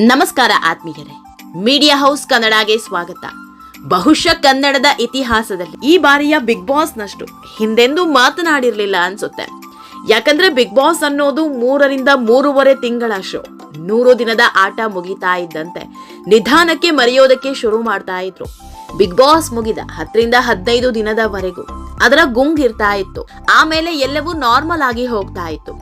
ನಮಸ್ಕಾರ ಆತ್ಮೀಯರೇ, media house ಕನ್ನಡಗೆ ಸ್ವಾಗತ. ಬಹುಶಃ ಕನ್ನಡದ ಇತಿಹಾಸದಲ್ಲಿ ಈ ಬಾರಿಯ ಬಿಗ್ ಬಾಸ್ ನಷ್ಟು ಹಿಂದೆಂದೂ ಮಾತನಾಡಿರಲಿಲ್ಲ ಅನ್ಸುತ್ತೆ. ಯಾಕಂದ್ರೆ ಬಿಗ್ ಬಾಸ್ ಅನ್ನೋದು 3 ರಿಂದ 3.5 ತಿಂಗಳ ಶೋ. 100 ದಿನದ ಆಟ ಮುಗಿತಾ ಇದ್ದಂತೆ ನಿಧಾನಕ್ಕೆ ಮರೆಯೋದಕ್ಕೆ ಶುರು ಮಾಡ್ತಾ ಇದ್ರು. ಬಿಗ್ ಬಾಸ್ ಮುಗಿದ 10 ರಿಂದ 15 ದಿನದವರೆಗೂ ಅದರ ಗುಂಗಿರ್ತಾ ಇತ್ತು. ಆಮೇಲೆ ಎಲ್ಲವೂ ನಾರ್ಮಲ್ ಆಗಿ ಹೋಗ್ತಾ ಇತ್ತು.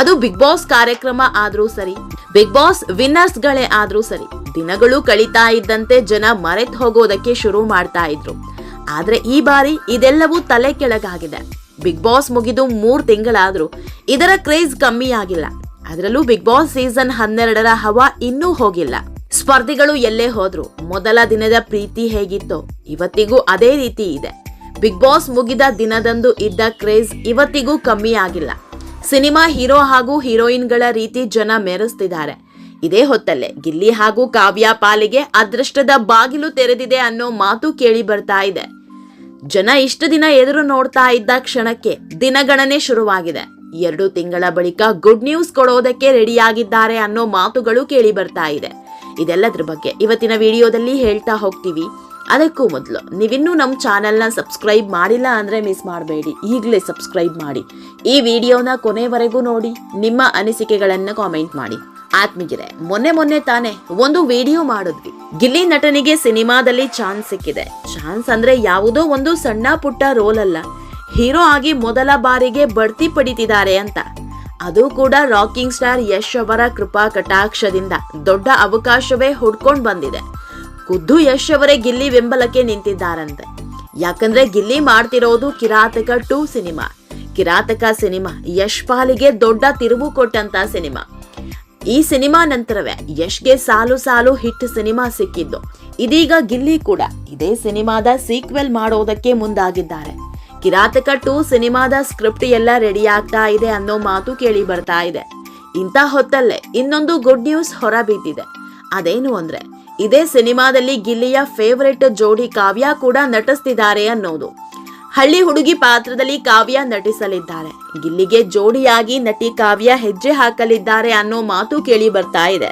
ಅದು ಬಿಗ್ ಬಾಸ್ ಕಾರ್ಯಕ್ರಮ ಆದ್ರೂ ಸರಿ, ಬಿಗ್ ಬಾಸ್ ವಿನ್ನರ್ಸ್ ಗಳೇ ಆದ್ರೂ ಸರಿ, ದಿನಗಳು ಕಳೀತಾ ಇದ್ದಂತೆ ಜನ ಮರೆತು ಹೋಗೋದಕ್ಕೆ ಶುರು ಮಾಡ್ತಾ ಇದ್ರು. ಆದ್ರೆ ಈ ಬಾರಿ ಇದೆಲ್ಲವೂ ತಲೆ ಕೆಳಗಾಗಿದೆ. ಬಿಗ್ ಬಾಸ್ ಮುಗಿದು 3 ತಿಂಗಳಾದ್ರೂ ಇದರ ಕ್ರೇಜ್ ಕಮ್ಮಿ ಆಗಿಲ್ಲ. ಅದರಲ್ಲೂ ಬಿಗ್ ಬಾಸ್ ಸೀಸನ್ 12ರ ಹವಾ ಇನ್ನೂ ಹೋಗಿಲ್ಲ. ಸ್ಪರ್ಧಿಗಳು ಎಲ್ಲೇ ಹೋದ್ರು ಮೊದಲ ದಿನದ ಪ್ರೀತಿ ಹೇಗಿತ್ತೋ ಇವತ್ತಿಗೂ ಅದೇ ರೀತಿ ಇದೆ. ಬಿಗ್ ಬಾಸ್ ಮುಗಿದ ದಿನದಂದು ಇದ್ದ ಕ್ರೇಜ್ ಇವತ್ತಿಗೂ ಕಮ್ಮಿ ಆಗಿಲ್ಲ. ಸಿನಿಮಾ ಹೀರೋ ಹಾಗೂ ಹೀರೋಯಿನ್ಗಳ ರೀತಿ ಜನ ಮೆರೆಸ್ತಿದ್ದಾರೆ. ಇದೇ ಹೊತ್ತಲ್ಲೇ ಗಿಲ್ಲಿ ಹಾಗೂ ಕಾವ್ಯ ಪಾಲಿಗೆ ಅದೃಷ್ಟದ ಬಾಗಿಲು ತೆರೆದಿದೆ ಅನ್ನೋ ಮಾತು ಕೇಳಿ ಬರ್ತಾ ಇದೆ. ಜನ ಇಷ್ಟು ದಿನ ಎದುರು ನೋಡ್ತಾ ಇದ್ದ ಕ್ಷಣಕ್ಕೆ ದಿನಗಣನೆ ಶುರುವಾಗಿದೆ. 2 ತಿಂಗಳ ಬಳಿಕ ಗುಡ್ ನ್ಯೂಸ್ ಕೊಡೋದಕ್ಕೆ ರೆಡಿಯಾಗಿದ್ದಾರೆ ಅನ್ನೋ ಮಾತುಗಳು ಕೇಳಿ ಬರ್ತಾ ಇದೆ. ಇದೆಲ್ಲದ್ರ ಬಗ್ಗೆ ಇವತ್ತಿನ ವಿಡಿಯೋದಲ್ಲಿ ಹೇಳ್ತಾ ಹೋಗ್ತೀವಿ. ಅದಕ್ಕೂ ಮೊದಲು ನೀವಿನ್ನೂ ನಮ್ಮ ಚಾನೆಲ್ನ ಸಬ್ಸ್ಕ್ರೈಬ್ ಮಾಡಿಲ್ಲ ಅಂದ್ರೆ ಮಿಸ್ ಮಾಡಬೇಡಿ, ಈಗಲೇ ಸಬ್ಸ್ಕ್ರೈಬ್ ಮಾಡಿ. ಈ ವಿಡಿಯೋನ ಕೊನೆವರೆಗೂ ನೋಡಿ, ನಿಮ್ಮ ಅನಿಸಿಕೆಗಳನ್ನ ಕಾಮೆಂಟ್ ಮಾಡಿ. ಆತ್ಮೀಯರೇ, ಮೊನ್ನೆ ತಾನೇ ಒಂದು ವಿಡಿಯೋ ಮಾಡಿದ್ವಿ. ಗಿಲ್ಲಿ ನಟನಿಗೆ ಸಿನಿಮಾದಲ್ಲಿ ಚಾನ್ಸ್ ಸಿಕ್ಕಿದೆ. ಚಾನ್ಸ್ ಅಂದ್ರೆ ಯಾವುದೋ ಒಂದು ಸಣ್ಣ ಪುಟ್ಟ ರೋಲ್ ಅಲ್ಲ, ಹೀರೋ ಆಗಿ ಮೊದಲ ಬಾರಿಗೆ ಬಡ್ತಿ ಪಡಿತಿದ್ದಾರೆ ಅಂತ. ಅದು ಕೂಡ ರಾಕಿಂಗ್ ಸ್ಟಾರ್ ಯಶ್ ಅವರ ಕೃಪಾ ಕಟಾಕ್ಷದಿಂದ ದೊಡ್ಡ ಅವಕಾಶವೇ ಹುಡ್ಕೊಂಡ್ ಬಂದಿದೆ. ಖುದ್ದು ಯಶ್ ಅವರೇ ಗಿಲ್ಲಿ ಬೆಂಬಲಕ್ಕೆ ನಿಂತಿದ್ದಾರಂತೆ. ಯಾಕಂದ್ರೆ ಗಿಲ್ಲಿ ಮಾಡ್ತಿರೋದು ಕಿರಾತಕ 2 ಸಿನಿಮಾ. ಕಿರಾತಕ ಸಿನಿಮಾ ಯಶ್ ಪಾಲಿಗೆ ದೊಡ್ಡ ತಿರುವು ಕೊಟ್ಟಂತ ಸಿನಿಮಾ. ಈ ಸಿನಿಮಾ ನಂತರವೇ ಯಶ್ಗೆ ಸಾಲು ಹಿಟ್ ಸಿನಿಮಾ ಸಿಕ್ಕಿದ್ದು. ಇದೀಗ ಗಿಲ್ಲಿ ಕೂಡ ಇದೇ ಸಿನಿಮಾದ ಸೀಕ್ವೆಲ್ ಮಾಡೋದಕ್ಕೆ ಮುಂದಾಗಿದ್ದಾರೆ. ಕಿರಾತಕ 2 ಸಿನಿಮಾದ ಸ್ಕ್ರಿಪ್ಟ್ ಎಲ್ಲ ರೆಡಿ ಆಗ್ತಾ ಇದೆ ಅನ್ನೋ ಮಾತು ಕೇಳಿ ಬರ್ತಾ ಇದೆ. ಇಂಥ ಹೊತ್ತಲ್ಲೇ ಇನ್ನೊಂದು ಗುಡ್ ನ್ಯೂಸ್ ಹೊರಬಿದ್ದಿದೆ. ಅದೇನು ಅಂದ್ರೆ ಇದೇ ಸಿನಿಮಾದಲ್ಲಿ ಗಿಲ್ಲಿಯ ಫೇವರೆಟ್ ಜೋಡಿ ಕಾವ್ಯ ಕೂಡ ನಟಿಸ್ತಿದ್ದಾರೆ ಅನ್ನೋದು. ಹಳ್ಳಿ ಹುಡುಗಿ ಪಾತ್ರದಲ್ಲಿ ಕಾವ್ಯ ನಟಿಸಲಿದ್ದಾರೆ. ಗಿಲ್ಲಿಗೆ ಜೋಡಿಯಾಗಿ ನಟಿ ಕಾವ್ಯ ಹೆಜ್ಜೆ ಹಾಕಲಿದ್ದಾರೆ ಅನ್ನೋ ಮಾತು ಕೇಳಿ ಬರ್ತಾ ಇದೆ.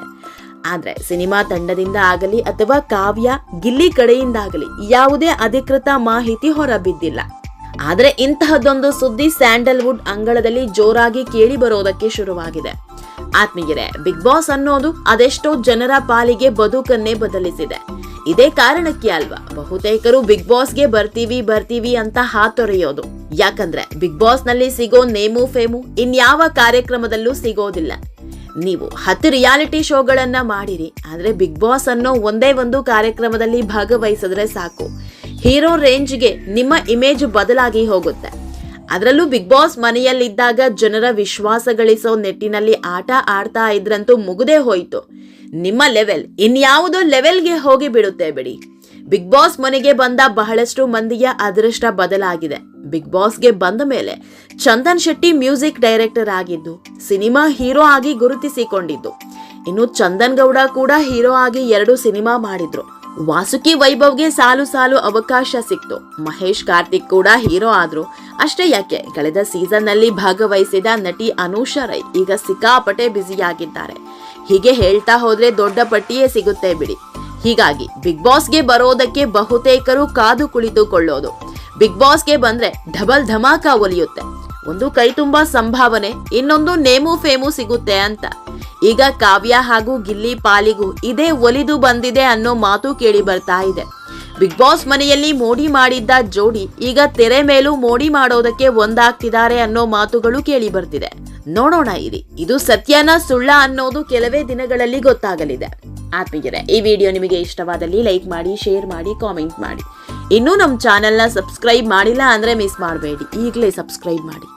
ಆದ್ರೆ ಸಿನಿಮಾ ತಂಡದಿಂದ ಆಗಲಿ ಅಥವಾ ಕಾವ್ಯ ಗಿಲ್ಲಿ ಕಡೆಯಿಂದಾಗಲಿ ಯಾವುದೇ ಅಧಿಕೃತ ಮಾಹಿತಿ ಹೊರಬಿದ್ದಿಲ್ಲ. ಆದ್ರೆ ಇಂತಹದ್ದೊಂದು ಸುದ್ದಿ ಸ್ಯಾಂಡಲ್ವುಡ್ ಅಂಗಳದಲ್ಲಿ ಜೋರಾಗಿ ಕೇಳಿ ಬರೋದಕ್ಕೆ ಶುರುವಾಗಿದೆ. ಆತ್ಮೀಯರೇ, ಬಿಗ್ ಬಾಸ್ ಅನ್ನೋದು ಅದೆಷ್ಟೋ ಜನರ ಪಾಲಿಗೆ ಬದುಕನ್ನೇ ಬದಲಿಸಿದೆ. ಇದೇ ಕಾರಣಕ್ಕೆ ಅಲ್ವಾ ಬಹುತೇಕರು ಬಿಗ್ ಬಾಸ್ಗೆ ಬರ್ತೀವಿ ಅಂತ ಹಾತೊರೆಯೋದು. ಯಾಕಂದ್ರೆ ಬಿಗ್ ಬಾಸ್ ನಲ್ಲಿ ಸಿಗೋ ನೇಮು ಫೇಮು ಇನ್ಯಾವ ಕಾರ್ಯಕ್ರಮದಲ್ಲೂ ಸಿಗೋದಿಲ್ಲ. ನೀವು 10 ರಿಯಾಲಿಟಿ ಶೋಗಳನ್ನ ಮಾಡಿರಿ, ಆದ್ರೆ ಬಿಗ್ ಬಾಸ್ ಅನ್ನೋ ಒಂದೇ ಒಂದು ಕಾರ್ಯಕ್ರಮದಲ್ಲಿ ಭಾಗವಹಿಸಿದ್ರೆ ಸಾಕು, ಹೀರೋ ರೇಂಜ್ಗೆ ನಿಮ್ಮ ಇಮೇಜ್ ಬದಲಾಗಿ ಹೋಗುತ್ತೆ. ಅದರಲ್ಲೂ ಬಿಗ್ ಬಾಸ್ ಮನೆಯಲ್ಲಿದ್ದಾಗ ಜನರ ವಿಶ್ವಾಸ ಗಳಿಸೋ ನಿಟ್ಟಿನಲ್ಲಿ ಆಟ ಆಡ್ತಾ ಇದ್ರಂತೂ ಮುಗುದೇ ಹೋಯ್ತು. ನಿಮ್ಮ ಲೆವೆಲ್ ಇನ್ಯಾವುದೋ ಲೆವೆಲ್ಗೆ ಹೋಗಿ ಬಿಡುತ್ತೆ ಬಿಡಿ. ಬಿಗ್ ಬಾಸ್ ಮನೆಗೆ ಬಂದ ಬಹಳಷ್ಟು ಮಂದಿಯ ಅದೃಷ್ಟ ಬದಲಾಗಿದೆ. ಬಿಗ್ ಬಾಸ್ಗೆ ಬಂದ ಮೇಲೆ ಚಂದನ್ ಶೆಟ್ಟಿ ಮ್ಯೂಸಿಕ್ ಡೈರೆಕ್ಟರ್ ಆಗಿದ್ದು, ಸಿನಿಮಾ ಹೀರೋ ಆಗಿ ಗುರುತಿಸಿಕೊಂಡಿದ್ದು. ಇನ್ನು ಚಂದನ್ ಗೌಡ ಕೂಡ ಹೀರೋ ಆಗಿ 2 ಸಿನಿಮಾ ಮಾಡಿದ್ರು. ವಾಸುಕಿ ವೈಭವ್ಗೆ ಸಾಲು ಅವಕಾಶ ಸಿಕ್ತು. ಮಹೇಶ್ ಕಾರ್ತಿಕ್ ಕೂಡ ಹೀರೋ ಆದ್ರು. ಅಷ್ಟೇ ಯಾಕೆ, ಕಳೆದ ಸೀಸನ್ ನಲ್ಲಿ ಭಾಗವಹಿಸಿದ ನಟಿ ಅನುಷಾ ರೈ ಈಗ ಸಿಕ್ಕಾಪಟ್ಟೆ ಬ್ಯುಸಿಯಾಗಿದ್ದಾರೆ. ಹೀಗೆ ಹೇಳ್ತಾ ಹೋದ್ರೆ ದೊಡ್ಡ ಪಟ್ಟಿಯೇ ಸಿಗುತ್ತೆ ಬಿಡಿ. ಹೀಗಾಗಿ ಬಿಗ್ ಬಾಸ್ಗೆ ಬರೋದಕ್ಕೆ ಬಹುತೇಕರು ಕಾದು ಕುಳಿತುಕೊಳ್ಳೋದು. ಬಿಗ್ ಬಾಸ್ಗೆ ಬಂದ್ರೆ ಡಬಲ್ ಧಮಾಕ ಒಲಿಯುತ್ತೆ. ಒಂದು ಕೈ ತುಂಬಾ ಸಂಭಾವನೆ, ಇನ್ನೊಂದು ನೇಮು ಫೇಮು ಸಿಗುತ್ತೆ ಅಂತ. ಈಗ ಕಾವ್ಯ ಹಾಗೂ ಗಿಲ್ಲಿ ಪಾಲಿಗೂ ಇದೇ ಒಲಿದು ಬಂದಿದೆ ಅನ್ನೋ ಮಾತು ಕೇಳಿ ಬರ್ತಾ ಇದೆ. ಬಿಗ್ ಬಾಸ್ ಮನೆಯಲ್ಲಿ ಮೋಡಿ ಮಾಡಿದ್ದ ಜೋಡಿ ಈಗ ತೆರೆ ಮೇಲೂ ಮೋಡಿ ಮಾಡೋದಕ್ಕೆ ಒಂದಾಗ್ತಿದ್ದಾರೆ ಅನ್ನೋ ಮಾತುಗಳು ಕೇಳಿ ಬರ್ತಿದೆ. ನೋಡೋಣ ಇರಿ, ಇದು ಸತ್ಯನ ಸುಳ್ಳ ಅನ್ನೋದು ಕೆಲವೇ ದಿನಗಳಲ್ಲಿ ಗೊತ್ತಾಗಲಿದೆ. ಆತ್ಮೀಯರೇ, ಈ ವಿಡಿಯೋ ನಿಮಗೆ ಇಷ್ಟವಾದಲ್ಲಿ ಲೈಕ್ ಮಾಡಿ, ಶೇರ್ ಮಾಡಿ, ಕಾಮೆಂಟ್ ಮಾಡಿ. ಇನ್ನೂ ನಮ್ಮ ಚಾನೆಲ್ನ ಸಬ್ಸ್ಕ್ರೈಬ್ ಮಾಡಿಲ್ಲ ಅಂದ್ರೆ ಮಿಸ್ ಮಾಡಬೇಡಿ, ಈಗಲೇ ಸಬ್ಸ್ಕ್ರೈಬ್ ಮಾಡಿ.